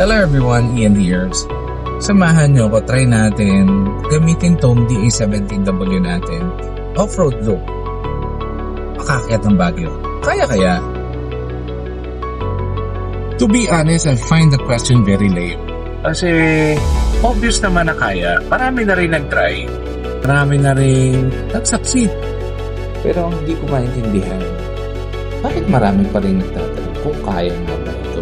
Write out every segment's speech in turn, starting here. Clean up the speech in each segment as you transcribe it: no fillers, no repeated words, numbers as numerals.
Hello everyone, Ian the Herbs. Samahan nyo ko, try natin gamitin tong DA17W natin off-road look. Makakyat ng Baguio. Kaya. To be honest, I find the question very lame. Kasi obvious naman na kaya. Marami na rin nag-try. Marami na rin nag-succeed. Pero ang hindi ko maintindihan, bakit marami pa rin nagtatanong kung kaya nga ba ito?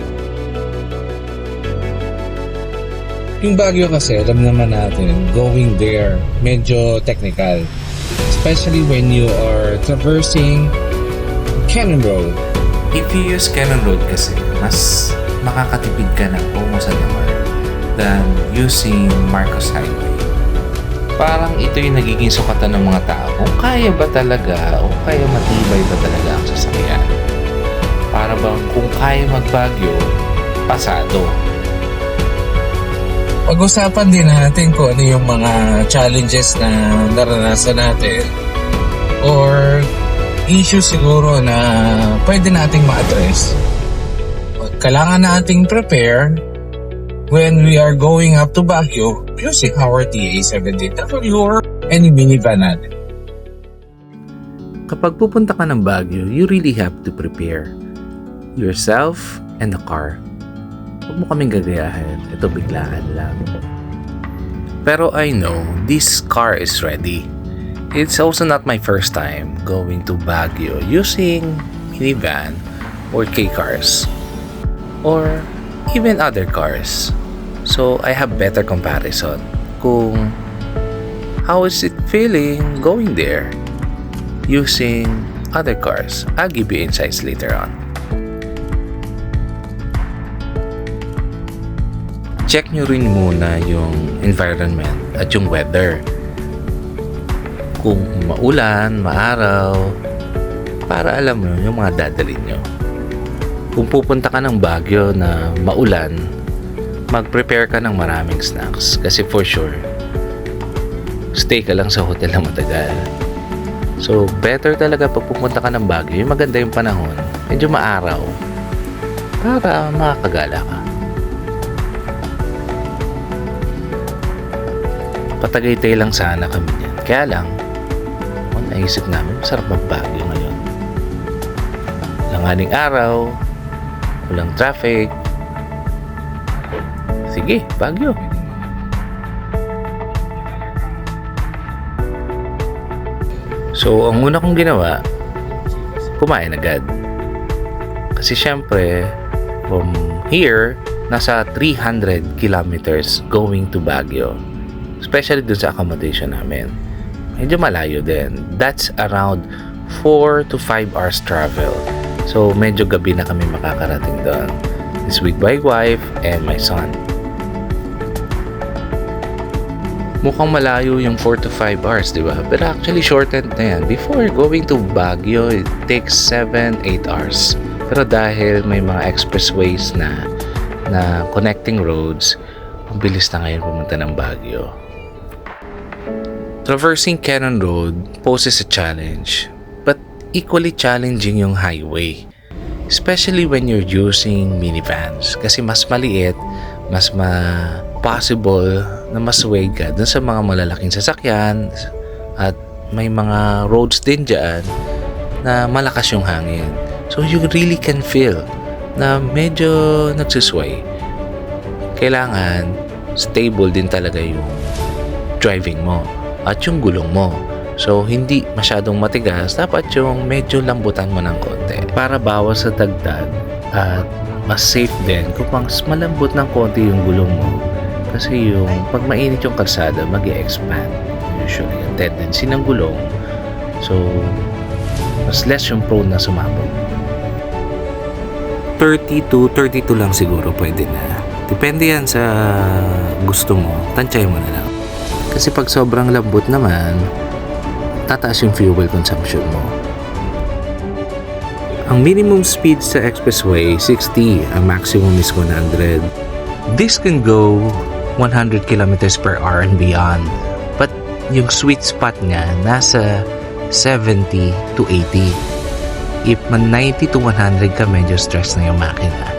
Yung Baguio kasi, alam naman natin, going there, medyo technical. Especially when you are traversing Cannon Road. If you use Cannon Road kasi, mas makakatipid ka ng almost an hour than using Marcos Highway. Parang ito yung nagiging sukatan ng mga tao kung kaya ba talaga o kaya matibay ba talaga ang sasakyan. Para bang kung kaya mag-Baguio, pasado. Pag-usapan din natin kung ano yung mga challenges na naranasan natin or issues siguro na pwede nating ma-address. Kailangan nating prepare when we are going up to Baguio using our DA17W or any minivan natin. Kapag pupunta ka ng Baguio, you really have to prepare yourself and the car. Huwag mo kaming gagayahin. Ito biglaan lang. Pero I know this car is ready. It's also not my first time going to Baguio using minivan or K-cars or even other cars. So I have better comparison kung how is it feeling going there using other cars. I'll give you insights later on. Check nyo rin muna yung environment at yung weather. Kung maulan, maaraw, para alam mo yung mga dadalhin nyo. Kung pupunta ka ng Baguio na maulan, mag-prepare ka ng maraming snacks kasi for sure, stay ka lang sa hotel na matagal. So, better talaga pag pupunta ka ng Baguio, yung maganda yung panahon, medyo maaraw, para makakagala ka. Patagaytay lang sana kami niyan. Kaya lang, naisip namin, masarap mag-Baguio ngayon. Langaning araw, walang traffic. Sige, Baguio. So, ang una kong ginawa, kumain agad. Kasi syempre, from here, nasa 300 kilometers going to Baguio. Especially dun sa accommodation namin. Medyo malayo din. That's around 4 to 5 hours travel. So, medyo gabi na kami makakarating doon. This with my wife and my son. Mukhang malayo yung 4 to 5 hours, di ba? Pero actually, shortened na yan. Before going to Baguio, it takes 7-8 hours. Pero dahil may mga expressways na connecting roads, ang bilis na ngayon pumunta ng Baguio. Traversing Cannon Road poses a challenge, but equally challenging yung highway. Especially when you're using minivans. Kasi mas maliit, mas possible na masway ka dun sa mga malalaking sasakyan at may mga roads din dyan na malakas yung hangin. So you really can feel na medyo nagsusway. Kailangan stable din talaga yung driving mo at yung gulong mo. So, hindi masyadong matigas. Dapat yung medyo lambutan mo ng konti para bawas sa dagdag at mas safe din kung mas malambot ng konti yung gulong mo. Kasi yung pag mainit yung kalsada, mag-e-expand usually yung tendency ng gulong. So, mas less yung prone na sumabog. 30 to 32 lang siguro pwede na. Depende yan sa gusto mo. Tansyahin mo na lang. Kasi pag sobrang lambot naman, tataas yung fuel consumption mo. Ang minimum speed sa expressway, 60. Ang maximum is 100. This can go 100 kilometers per hour and beyond. But yung sweet spot niya, nasa 70 to 80. If man 90 to 100 ka, medyo stress na yung makina.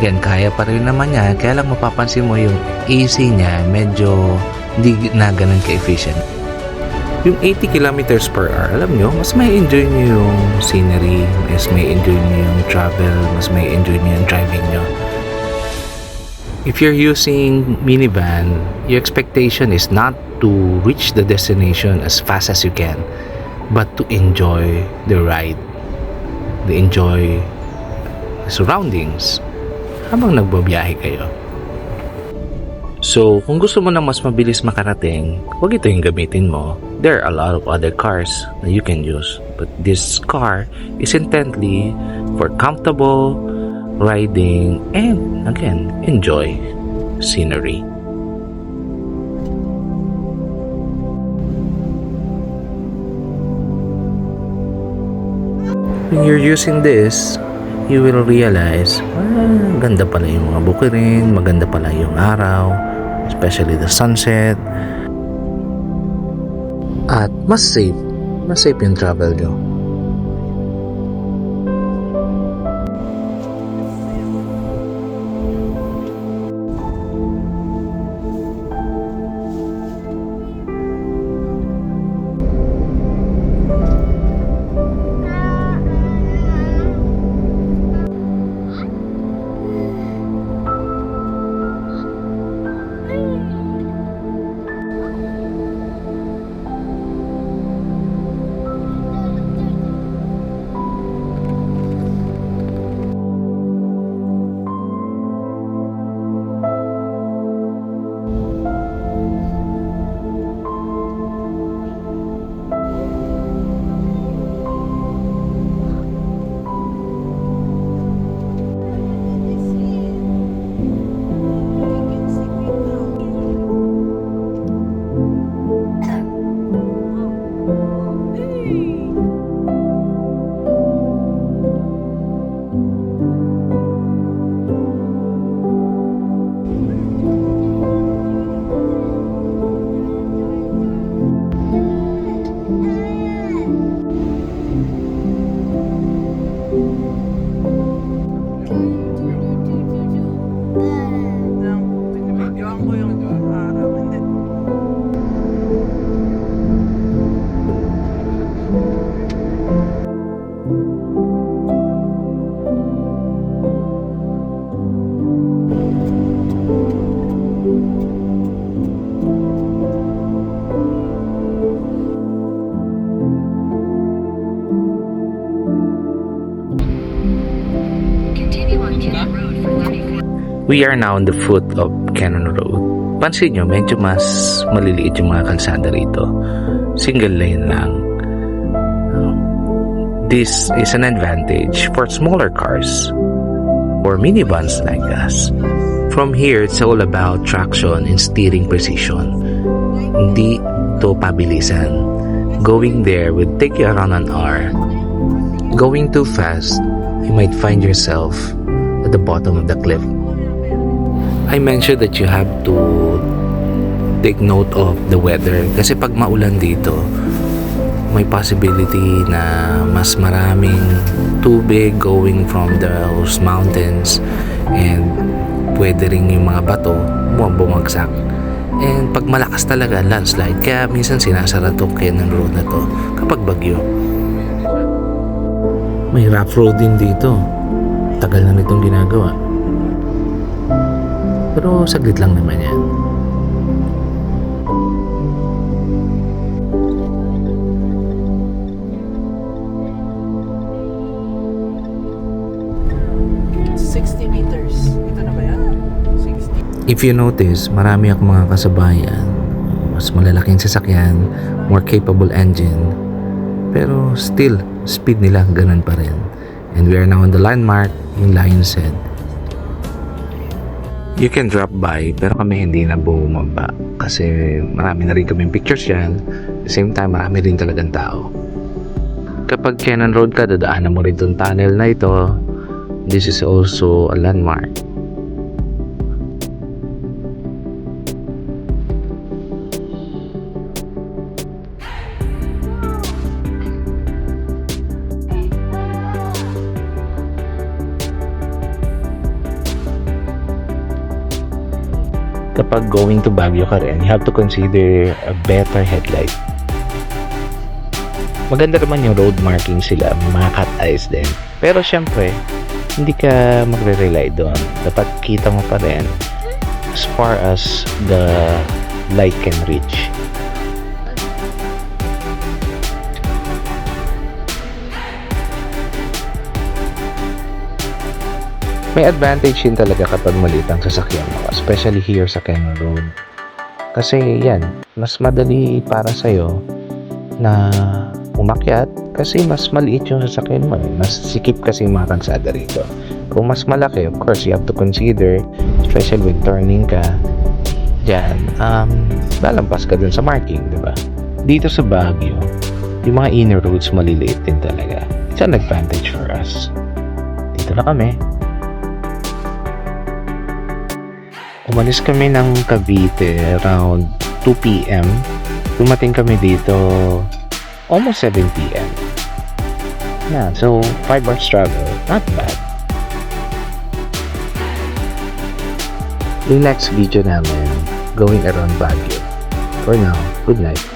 Again, kaya pa rin naman niya, kaya lang mapapansin mo yung AC niya medyo hindi na ganun ka-efficient. Yung 80 kilometers per hour, alam nyo, mas may enjoy nyo yung scenery, mas may enjoy nyo yung travel, mas may enjoy nyo yung driving nyo. If you're using minivan, your expectation is not to reach the destination as fast as you can, but to enjoy the ride, to enjoy the surroundings habang nagbabiyahe kayo. So, kung gusto mo na mas mabilis makarating, huwag ito yung gamitin mo. There are a lot of other cars that you can use. But this car is intendly for comfortable riding and, again, enjoy scenery. When you're using this, you will realize, ganda pala yung mga bukirin, maganda pala yung araw, especially the sunset. At mas safe yung travel nyo. We are now on the foot of Cannon Road. Pansin nyo, medyo mas maliliit yung mga kalsada rito. Single lane lang. This is an advantage for smaller cars or minivans like us. From here, it's all about traction and steering precision. Hindi to pabilisan. Going there would take you around an hour. Going too fast, you might find yourself at the bottom of the cliff. I mentioned that you have to take note of the weather kasi pag maulan dito, may possibility na mas maraming tubig going from those mountains and pwede rin yung mga bato bumagsak. And pag malakas talaga, landslide. Kaya minsan sinasara to Cannon Road na to kapag bagyo. May rough road din dito. Tagal na nitong ginagawa. Pero saglit lang naman yan. If you notice, marami akong mga kasabayan. Mas malalaking sasakyan, more capable engine. Pero still, speed nila ganun pa rin. And we are now on the landmark, yung Lion's Head. You can drop by, pero kami hindi na bumaba. Kasi marami na rin kaming pictures yan. At the same time, marami rin talagang tao. Kapag Cannon Road ka, dadaanan mo rin itong tunnel na ito. This is also a landmark. kapag going to Baguio ka rin, you have to consider a better headlight. Maganda naman yung road marking sila, may mga cat eyes din. Pero syempre, hindi ka magre-rely doon. Dapat kita mo pa rin as far as the light can reach. May advantage din talaga kapag maliit ang sasakyan mo, especially here sa Quezon Road. Kasi yan, mas madali para sa'yo na umakyat kasi mas maliit yung sasakyan mo. Mas sikip kasi yung mga kalsada rito. Kung mas malaki, of course, you have to consider, especially when turning ka, dyan, lalampas ka dun sa marking, di ba? Dito sa Baguio, yung mga inner roads maliliit din talaga. It's an advantage for us. Dito na kami. Umalis kami ng Cavite around 2 p.m. Dumating kami dito almost 7 p.m. Yeah, so 5 hours travel. Not bad. Yung next video namin, going around Baguio. For now, good night.